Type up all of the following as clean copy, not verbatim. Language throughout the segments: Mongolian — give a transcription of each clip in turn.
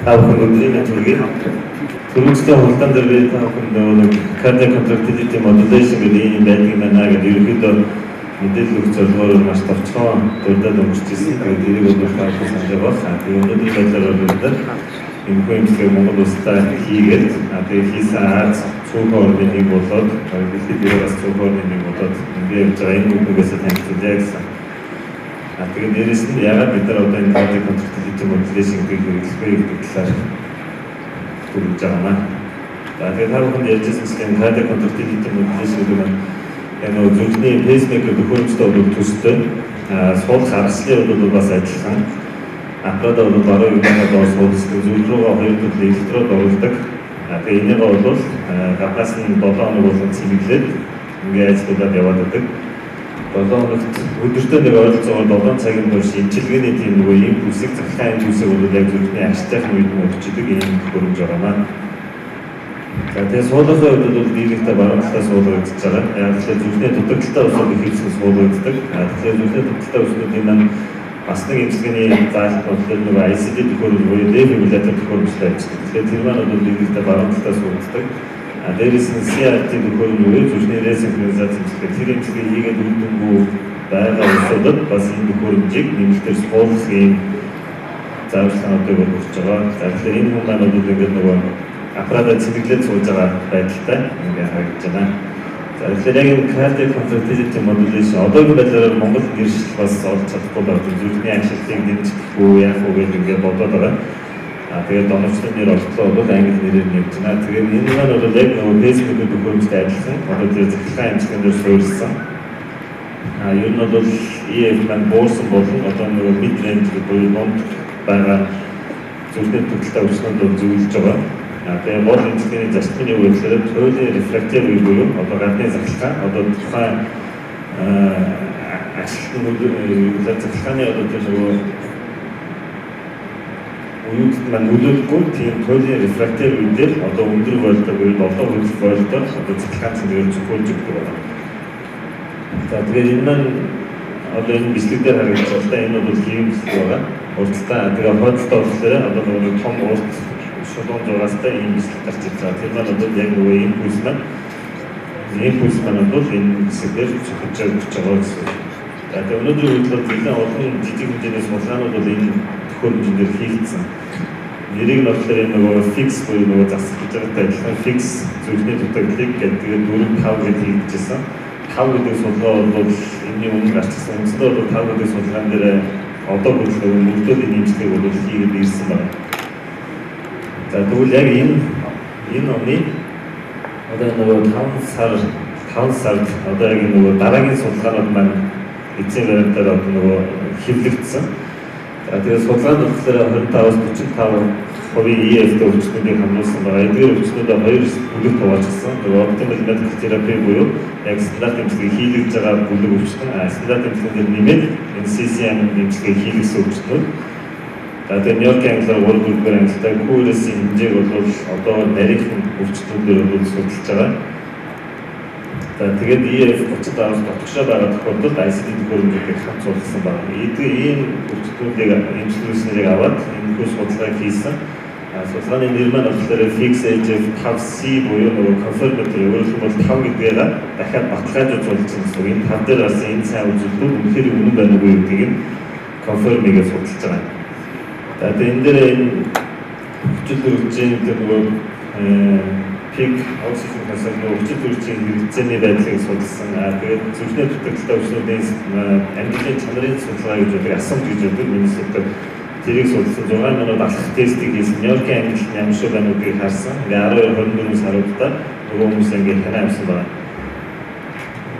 Та бүхэн өдрийн мэндийг түрүүцтэй хурдан дээр би та бүхэнд нэг cardiac contractility modulation гэдэг юм байдаг байна гэдэг ерөнхийдөө мэдээлэл өгч зорилгоор маш товчхон дурдаад өнгөрчихсэн. Тэгээд тэрийг өнөөдөр та бүхэн санаж байгаа. Тэгээд өнөөдөр байдлаар бол энэ хэмжлэг Монгол улстай хийгээд тэгээд хийсэн Аз цөөхөн орны нэг болоод дэлхийд бас цөөхөн орны нэг болоод ингээд энэ үгээс танилцуулъя гэсэн. Тэгээд дээрэс нь ягаад бид нар одоо энэ cardiac contractility modulation-ийг хэрэглэхгүй гэдэг талаар төгөж байгаа маа. Тэгээд та бүхэнд ярьжсэн чинь cardiac contractility modulation гэдэг нь энэ зүрхний pacemaker төхөөрөмжтэй бол төстэй суулгах аргачлалын бол бас адилхан. Аппарат бол баруун юунаас доор суулгах зүрх рүүгээ хоёр төрлийн электрод оруулдаг. Тэгээд энийг бол гаднаас нь 7 хоног болгон цэмэглээд ингээд ажиллаад яваад байдаг. 7 хоногт өдөртөө нэг ойролцоогоор 7 цагийн турш имчилгээний тийм нөгөө импульсийг цахилгаан импульсийг бол яг зүрхний ашигтайхан үед нь өгчдөг ийм төхөөрөмж байгаа маань. За тэгээд суулгахын үед бол дийлэгтэй баруун талаас суулгагдаж байгаа. Яг л зүрхний дутагдaltaй усыг их хэвсгэн суулгагддаг. Тэгэхээр зүрхний дутагдaltaй уснуудын маань бас нэг имчилгээний заалт бодлоо нөгөө ICD төхөөрөмж буюу дефибриллятор төхөөрөмжтэй ажилладаг. Тэгэхээр тэр маань бол дийлэгтэй баруун талаас суулгагддаг. Дээрээс нь CRT төхөөрөмж буюу зүрхний ресинхронизац имчилгээ. Тэр имчилгээ хийгээд үүдэнгүй байгаа улсуудад бас энэ төхөөрөмжийг нэмэлтээр суулгах юм зааварчилгаануудыг өгч байгаа. За тэгэхээр энэ хүн маань бол ингээд нөгөө аппаратаа цэвэрлээд сууж байгаа байдалтай ингээд харагдаж байна. За тэгэхээр яг энэ cardiac contractility modulation одоогийн байдлаар Монгол гэршил бас олж чадахгүй байгаа. Зүрхний ашиглалтыг дэмжих үү яах вэ гэдэг ингээд бодоод байгаа. Тэгээд оновчтой нэр олтлоо бол англи нэрээр нэмж байна. Тэгээд энэ маань бол яг нөгөө pacemaker төхөөрөмжтэй адилхан. Одоо тэр цахилгаан имчилгээгээр суурилсан. Ер нь бол EF маань буурсан болон одоо нөгөө mid range буюу дунд байгаа зүрхний төгөлтэй өснөнд бол зөвлөж байгаа. Тэгээд гол имчилгээний зарчмын юу гэхээр туйлын refractive буюу одоо гадны цахилгаан одоо тухайн ашиглалтын цахилгааны одоо тэр нөгөө үед маань нөлөөлөхгүй тийм туйлын refractive үедээ одоо өндөр вольттой буюу 7 вольттой одоо цахилгаан цэвэр зөвхөлж өгдөг байна. За тэгээд энэ маань одоо энэ бичлэг дээр харагдаж байгаа энэ бол хийм бичлэг байгаа. Урттай тэгээд хойдолтой болохоор одоо нэг том урт шулуун зураастай ийм бичлэг гарч ирж байгаа. Тэр маань одоо яг нөгөө импульс маань бол энэ бичлэгээр зөвхөж өгч байгаа гэсэн. За тэгээд өнөөдрийн үед бол нэлээд олон жижиг хэмжээний судалгаанууд бол энэ төхөөрөмжөнд хийгдсэн. Нэрийг нь болохоор энэ нөгөө fix буюу нөгөө засах гэж байгаатай адилхан fix зүрхний дутагдлыг гэдэг 4-5 гэж хийгдчихсэн. 5 гэдэг судалгаа бол энэний өмнө гарчсан. Үндсэндээ бол 5 гэдэг судалгаан дээр одоо хүртэл мөрдөөлийн нэмжлэг бол хийгээд ирсэн байна. За тэгвэл яг энэ оны одоо нөгөө 5 сард одоо яг нөгөө дараагийн судалгаанууд маань эцэг баримтаар одоо нөгөө хэвлэгдсэн. Тэгээд судалгаанд болохоор 25-45% EF-тэй өвчтөнийг хамруулсан байгаа. Эдгээр өвчтнүүдэд 2 бүлэг хуваалцсан. нөгөө optimal medical therapy буюу яг стандарт эмчилгээ хийлгэж байгаа бүлэг өвчтөн, стандарт эмчилгээнд нэмээд энэ CCM эмчилгээ хийлгэсэн өвчтнүүд. Тэгээд Нью-Йорк англиар 3 бүлгээр ангилдаг QRS-ийн хэмжээг бол одоо нарийнхан өвчтнүүдээр бол судалж байгаа. Тэгээд EF 30-аас дотгошоо байгаа тохиолдолд ICD төхөөрөмжийг хамт суулгасан байна. Ийм өвчтнүүдийг эмчилгээснийг аваад энэ хүү судалгааг хийсэн. Судалгааны нэр маань болохоор Fix HF 5C буюу нөгөө confirmatory өөрөөр хэлбэл 5 гэдгээр дахиад баталгаажуулж судалсан гэсэн. Энэ 5 дээр бас энэ сайн үзүүлэлтүүд үнэхээр үнэн байна уу гэдгийг нь confirm-ийг судалж байгаа. Тэгээд энэ дээр энэ хүчил төрөлжийн нөгөө peak oxygen consumption хүчил төрөлжийн хэрэгцээний байдлыг судалсан. Тэгээд зүрхний дутагдaltaй өвчнүүдийн амьдралын чанарын судалгаа гэж байдаг, асамж гэж байдаг. Миннесотад тэрийг судалсан 6 минут алхах тестийг хийсэн. Нью-Йоркийн англи ямар шиг байна гэдгийг харсан. Ингээ 12-24 саруудаа нөгөө хүмүүс ингээ танаа авсан байна.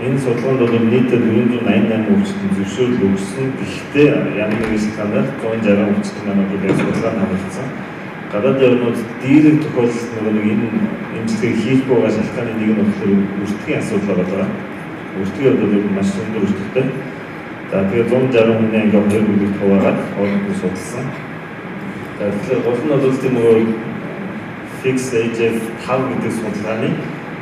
Энэ судалгаанд бол нийтдээ 488 өвчтөнд зөвшөөрөл өгсөн. Гэхдээ ямар нэгэн шалтгаанаар 160 өвчтөн манайд яг судалгаанд хамрагдсан. Гадаад явнууд дийлэг тохиолдолд нөгөө нэг энэ эмчилгээг хийхгүй байгаа шалтгааны нэг нь болохоор өртгийн асуудал байгаа. Өртгийн бол маш өндөр өртөгтэй. За тэгээд 160 хүний ингээ 2 бүлэгт хуваагаад хоорондоо судалсан. За тэгэхээр гол нь бол тийм нөгөө Fix HF 5 гэдэг судалгааны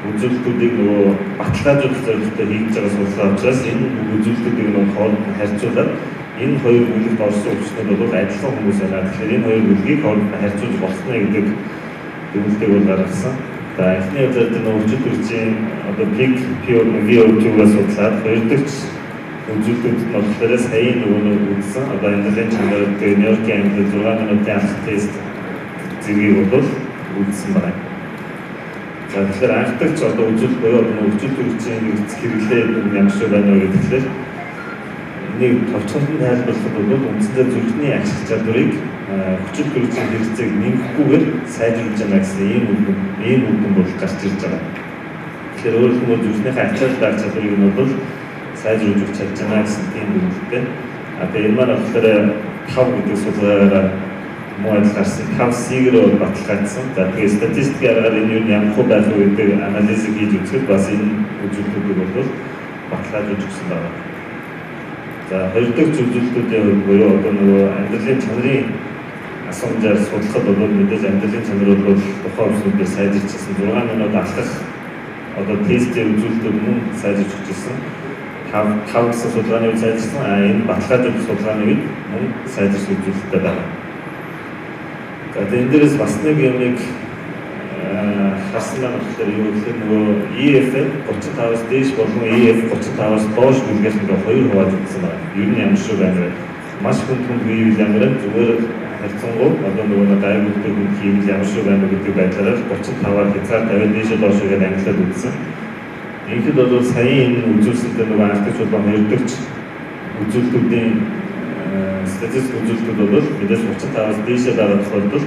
үзүүлэлтүүдийг нөгөө баталгаажуулах зорилготой хийж байгаа судалгаа учраас энэ үзүүлэлтүүдийг нөгөө хооронд харьцуулаад энэ хоёр бүлэгт орсон өвчнүүд бол адилхан хүмүүс байна. Тэгэхээр энэ хоёр бүлгийг хооронд харьцуулж болно гэдэг зөвлөлтийг бол гаргасан. За эхний удаад энэ өвчтөд төрчийн одоо пик VO2-аас судлаад хоёр дахь үзүүлэлтүүд нь болохоор саяын нөгөө үзсэн одоо амьдралын чанар гэдэг нейрокийн англи 6 минутын алх тест зэргийг бол үзсэн байна. За тэгэхээр анх дахь одоо үзүүлэлт буюу өвчтөд төрчийн хэрэглээ ямар шиг байна вэ гэхээр нэг товчхон тайлбарлахад бол үндсэндээ зүрхний ашиг чадварыг хүчит төрчийн хэрэгцээг нэмэхгүйгээр сайжруулж байгаа гэсэн ийм үгэн бол гарч ирж байгаа. Тэгэхээр өөрөөр хэлбэл зүрхнийхээ ачаал даах чадварыг нь бол сайжруулж өгч чадж байгаа гэсэн тийм үгтэй. Тэгээ энэ маань болохоор 5 гэдэг судалгаараа муу адил гарсан 5C-гээр баталгаажсан. За тэгээ статистикээр энэ юу ямар хөө байх вэ гэдэг анализыг хийж үзэхэд бас энэ үзүүлэлтүүдийг бол баталгаажуулж өгсөн байна. За хоёр дахь үзүүлэлтүүдийн хувьд буюу одоо нөгөө амьдралын чанарын асуумжаар судлахад бол мэдээж амьдралын чанар бол тухайн өвчнүүдээр сайжирчсан 6 минут алхах одоо тестийн үзүүлэлтүүд мөн сайжирч өгсөн. 5 гэсэн судалгааны үед сайжирсан. Энэ баталгаажуулах судалгааны үед мөн сайжирч үзүүлэлттэй байна. За энэ дээрээс бас нэг юмыг харсан болохоор юу гэхээр нөгөө EF 35-аас дээш болон EF 35-аас доош бүлгээс нэг хоёр хувааж үзсэн байна. Ер нь ямар шиг байна вэ? Маш хүнд үеийн ямар зүгээр харьцангуй одоо нөгөө гайвуулдаг юм ямар шиг байна гэдэг байдлаар 35-аар хязгаар 50 дээш доош гэдэг ангилаад үзсэн. Ингээд бол саяын энэ үзүүлэлтээр нөгөө анхдагч болон хоёр дахь үзүүлэлтүүдийн статистик үзүүлэлтүүд бол мэдээж 35-аас дээшээ байгаа тохиолдолд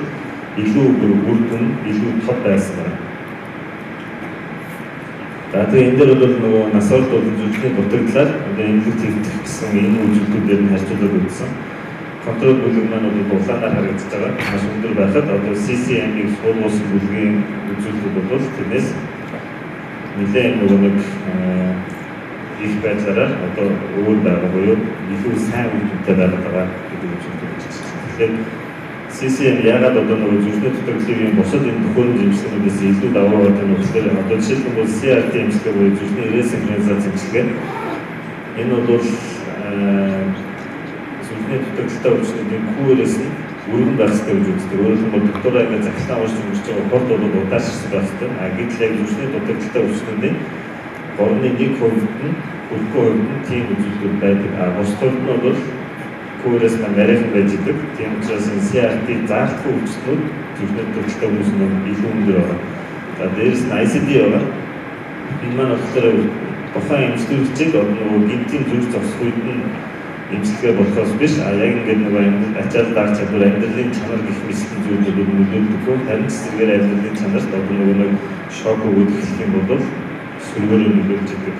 илүү үр дүн, илүү тод байсан байна. За тэгээ энэ дээр бол нөгөө насаар болон зүрхний дутагдлаар одоо эмнэлэг төвлөх гэсэн энэ үзүүлэлтүүдээр нь харьцуулаад үзсэн. Контрол бүлэг маань бол дулаанаар харагдаж байгаа. Маш өндөр байхад одоо CCM-ийг суулгуулсан бүлгийн үзүүлэлтүүд бол тэрнээс нэлээд нөгөө нэг их байдлаараа одоо өөр байгаа буюу илүү сайн үндтэй байгаа гэдэг үзүүлэлт байна. Тэгэхээр CCM яагаад одоо нөгөө зүрхний дутагдлын бусад энэ төхөөрөмж эмчилгээнээс илүү давуу байдаг нь болохоор одоо жишээлбэл CRT эмчилгээ буюу зүрхний ресинхронизац эмчилгээ энэ бол зүрхний дутагдaltaй өвчтөдийн Q-ээс нь өргөн байх хэрэгтэй гэж үздэг. Өөрөөр хэлбэл доктороо ингээд захлаа уншиж өгч байгаа хорд бол удаашрсан байх хэрэгтэй. Гэтэл яг зүрхний дутагдaltaй өвчтөдийн 3.1% нь хөрхөө хувьд нь тийм үзүүлэлт байдаг. Бус хувьд нь бол Q-ээс нарийнхан байж идэг. Тийм учраас энэ CRT заалтгүй өвчтнүүд зүрхний дутагдaltaй өвчтнүүд илүү өндөр байгаа. За дээрээс нь ICD байгаа. Энэ маань болохоор тухайн эмчилгээгчид нөгөө гинтийн зүрх зогсох үед нь эмчилгээ болохоос биш яг ингээд нөгөө ачаал даах чадвар амьдралын чанар гэх мэт зүйлүүд нөлөөлдөг. Харин ч зэрэгээр амьдралын чанарт одоо нөгөө нэг шок өгөх юм бол сүлгөөр нөлөөлж идэг.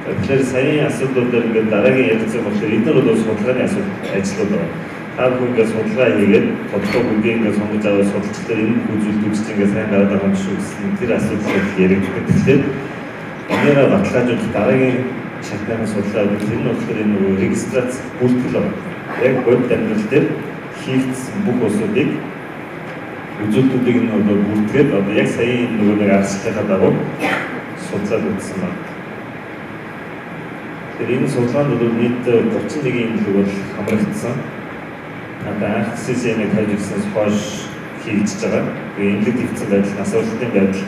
Тэгэхээр саяын асуудлуудаар ингээд дараагийн ярилцсан болохоор эдгээр бол судалгааны ажлууд байна. Та бүхэн ингээд судалгаа хийгээд тодорхой бүлгийн ингээд сонгож аваад судалчдаар энэ үзүүлэлтүүд ингээд сайн гараад байгаа юм шүү гэсэн тэр асуудлыг яригддаг. Тэгэхээр энэгээ баталгаажуулах дараагийн шатны судалгаа энэ нь болохоор энэ нөгөө регистрац бүртгэл байна. Яг бодит амьдрал дээр хийгдсэн бүх усуудыг үзүүлэлтүүдийг нь одоо бүртгээд одоо яг саяын нөгөө нэг аргачлалынхаа дагуу судлаад үзсэн байна. Тэгэхээр энэ судалгаанд бол нийт 31 эмнэлэг бол хамрагдсан. Одоо анх CCM-ийг хайж ирсэнээс хойш хийж байгаа. Тэгээ эмнэлэг дэвцэн байдал, нас уралтын байдал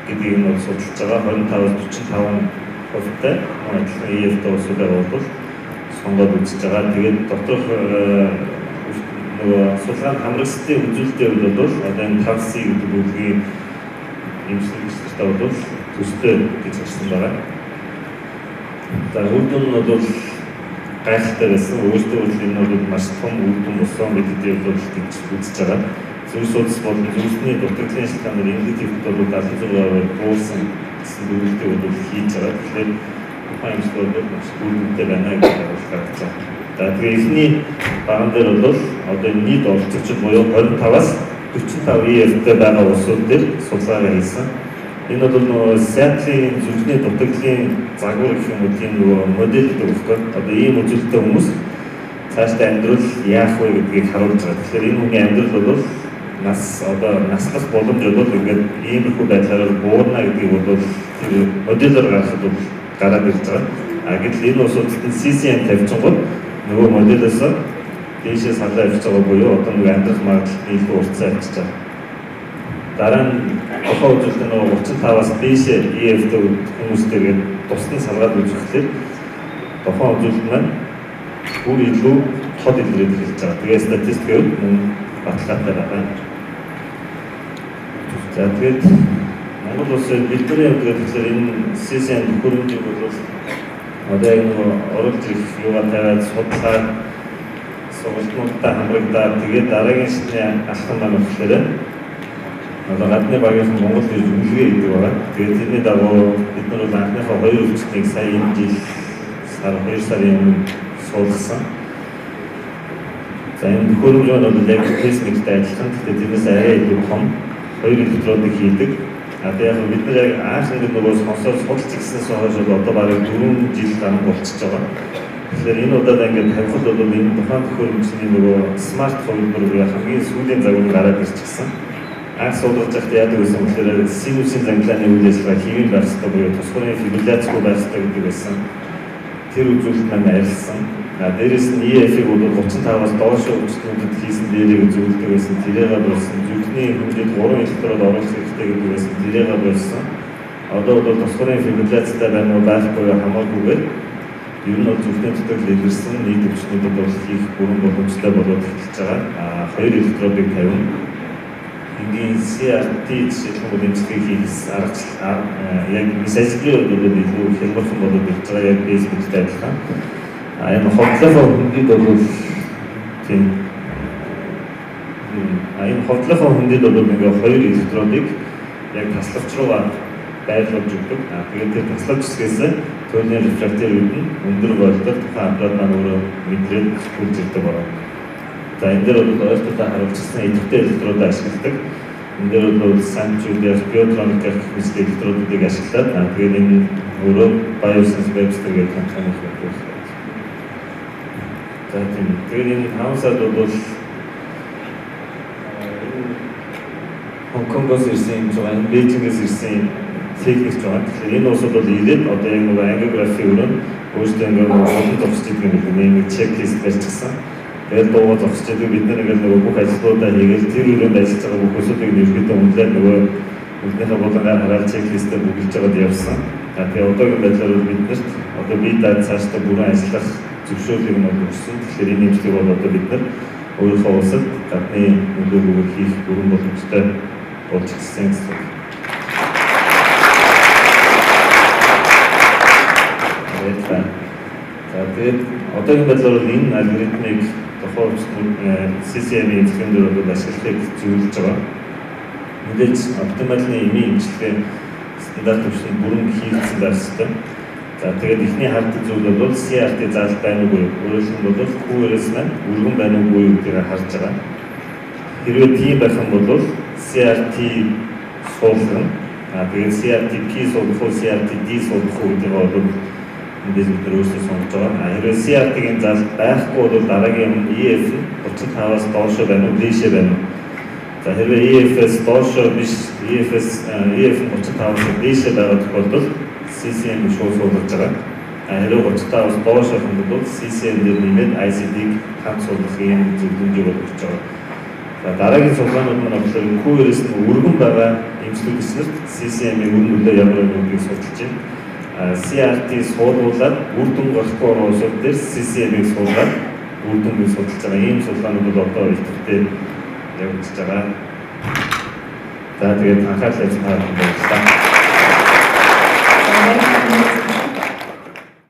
гэдгийг нь бол судалж байгаа. 25-45 хувьтай адилхан EF-тэй усуудаа бол сонгоод үзэж байгаа. Тэгээд доторх нөгөө судалгаанд хамрагдсны үзүүлэлтийн хувьд бол одоо энэ 5C гэдэг бүлгийн эмчилгээчдтэй бол төстэй гэж хэлсэн байгаа. За үр дүн нь бол гайхалтай байсан. Өөртөө энэ бол маш том үр дүн болсон гэдгийг бол гэж үзэж байгаа. Зүрх судас болон зүрхний дутагдлын шалтгаанаар эмнэлэгт бол 76% буурсан гэсэн зүйлүүд бол хийж байгаа. Тэгэхээр тухайн эмчилгээ бол маш гүнзгийтэй байна гэж ойлгож байна. За тэгээ эхний баган дээр бол одоо нийт оролцогчид буюу 25-аас 45 EF-тэй байгаа улсууд дээр судалгаа хийсэн. Энэ бол нөгөө Seattle-ийн зүрхний дутагдлын загвар гэх юм уу тийм нөгөө модель өгөхгүй. Одоо ийм үзүүлэлттэй хүмүүс цаашдаа амьдрал яах вэ гэдгийг харуулж байгаа. Тэгэхээр энэ хүний амьдрал бол наслах боломж бол ингээд иймэрхүү байдлаар буурна гэдгийг бол моделээр гаргахад бол гараад ирж байгаа. Гэтэл энэ улсуудад CCM тавьчихсан бол нөгөө моделээс дээшээ салаа явж байгаа буюу одоо нэг амьдрах магадлал илүү уртсаа явж байгаа. Дараа нь тухайн үзүүлэлт нөгөө 35-аас дээшээ EF-тэй хүмүүстэйгээ тусдан салгаад үзүүлэхээр тухайн үзүүлэлт маань бүр илүү хот илрээд эхэлж байгаа. Тэгээ статистикээр мөн баталгаатай байгаа. За тэгээд Монгол улсын бидний хувьд тэгэхээр энэ CCN хөрөнгөний бол одоо яг нөгөө оруулж ирэх юугаа тавиад судлаад сургалтнуудтай хамрагдаад тэгээд дараагийн шатны алхам маань болохоор одоо гадны багийнхан Монгол ирж үлгээ хийдэг байгаа. Тэгээд тэрний дагуу бид нар бол анхныхаа 2 өвчтнийг сая энэ жил 2 сарын өмнө суулгасан. За энэ хөрөнгө нь бол яг фэйсбүүктэй адилхан. Тэгээд тэрнээс арай илүү том 2 электродыг хийдэг. Одоо яг бид нар яг анх нөгөө сонсоод судалж ирсэнээс хойш одоо бараг 4 жил гарсан болчихж байгаа. Тэгэхээр энэ удаад ингээд тавихад бол энэ тухайн төхөөрөмжний нөгөө смарт хувилбар хамгийн сүүлийн загвар гараад ирчихсэн. Анх суулгаж байхдаа яадаг гэсэн болохоор синусийн занглааны үйл ажиллагаа хийвэн байх хэрэгтэй буюу тусгарын фибрилляцгүй байх хэрэгтэй гэдэг байсан. Тэр үзүүлэлт маань арилсан. Дээрээс нь EF-ийг бол 35-аас доош өвчтнүүдэд хийсэн дээрээ үзүүлдэг байсан. Тэрээгээ болсон. Зүрхний хэмжээнд 3 электрод оруулах хэрэгтэй гэдэг байсан. Тэрээгээ болсон. Одоо бол тусгарын фибрилляцтай байна уу байхгүй хамаагүйгээр ер нь бол зүрхний дотор илэрсэн нийт өвчтнүүдэд бол хийх бүрэн боломжтой болоод эхэлж байгаа. 2 электродыг тавина. Энгийн CRT жишээлбэл эмчилгээ хийх арга яг мессежлэр бол илүү хялбархан болоод ирж байгаа яг фэйсбүүктэй адилхан. Энэ хотлохоо хүндэд бол тийм энэ хотлохоо хүндэд бол ингээ 2 электродыг яг таслагч руугаа байрлуулж өгдөг. Тэгээд тэр таслагч хэсгээс төлний рефрактер үүдэн өндөр волтоор тухайн аппарат маань өөрөө мэдрээд хүлж ирдэг байна. За энэ дээр бол ойртолтой харуулсан идэвхтэй электрод ашигладаг. Энэ дээр бол санчуудаар биотроник гэх мэт электродуудыг ашиглаад тэгээд энэ өөрөө Biosense Webster гэх компани хэлдэг. За тийм. Тэгээд энэ хаусаад бол Хонконгоос ирсэн юм, Бээжингээс ирсэн техникч байгаа. Тэгэхээр энэ улсууд бол ирээд одоо яг нэг ангиографи өрөө өөрсдөө ингээд олон зогсож байгаа юм байна. Нэг чеклист барьчихсан. Тэгээд дуугаа зогсож байгаа бид нар ингээд нөгөө бүх ажлуудаа хийгээл тэр өрөөнд ажиллаж байгаа бүх хүмүүсийг нэрхэтээ үнэлээд нөгөө бүгднийхээ болонгаар хараад чеклистээр бүгэлж байгаад явсан. Тэгээд одоогийн байдлаар бид нарт одоо бие даа цаашдаа бүрэн ажиллах зөвшөөрлийг нь өгсөн. Тэгэхээр энэ нэмжлэг бол одоо бид нар өөрийнхөө улсад гадны нөлөөлөлөөр хийх бүрэн боломжтой болж ирсэн гэсэн. За тэгээд одоогийн байдлаар энэ алгоритмыг тухайн CCM-ийн эмчилгээнд бол ашиглахыг зөвлөж байгаа. Мэдээж оптималны эмийн эмчилгээ стандарт төвшин бүрэн хийгдсэн байх ёстой. За тэгээд эхний хардаг зүйл бол CRT заалт байна уугүй. Өөрөөр хэлбэл QRS маань өргөн байна уугүй гэдгийг харж байгаа. Хэрвээ тийм байх юм бол CRT суулгана. Тэгээд CRT-P суулгах уу, CRT-D суулгах уу гэдэг бол мэдээж бид өөрсдөө сонгож байгаа. Хэрвээ CRT-гийн заалт байхгүй бол дараагийн EF 35-аас доош байна уу, дээшээ байна уу? За хэрвээ EF-с доош биш, EF 35-аас дээшээ байгаа тохиолдолд CCM шууд суулгаж байгаа. Хэрвээ 35-аас доош байх юм бол CCM дээр нэмээд ICD-г хамт суулгах юм зөвлөмжийг өгч байгаа. За дараагийн судалгаанууд маань болохоор QRS нь өргөн байгаа эмчилгээгчнэрт CCM-ийн үр нөлөө ямар нэгнийг судалж байна. CRT суулгуулад үр дүн гарахгүй орнууд дээр CCM-ийг суулгаад үр дүнгийг судалж байгаа. Ийм судалгаанууд бол одоо идэвхтэй явагдаж байгаа. За тэгээд анхаарал тавьсан та бүхэнд баярлалаа.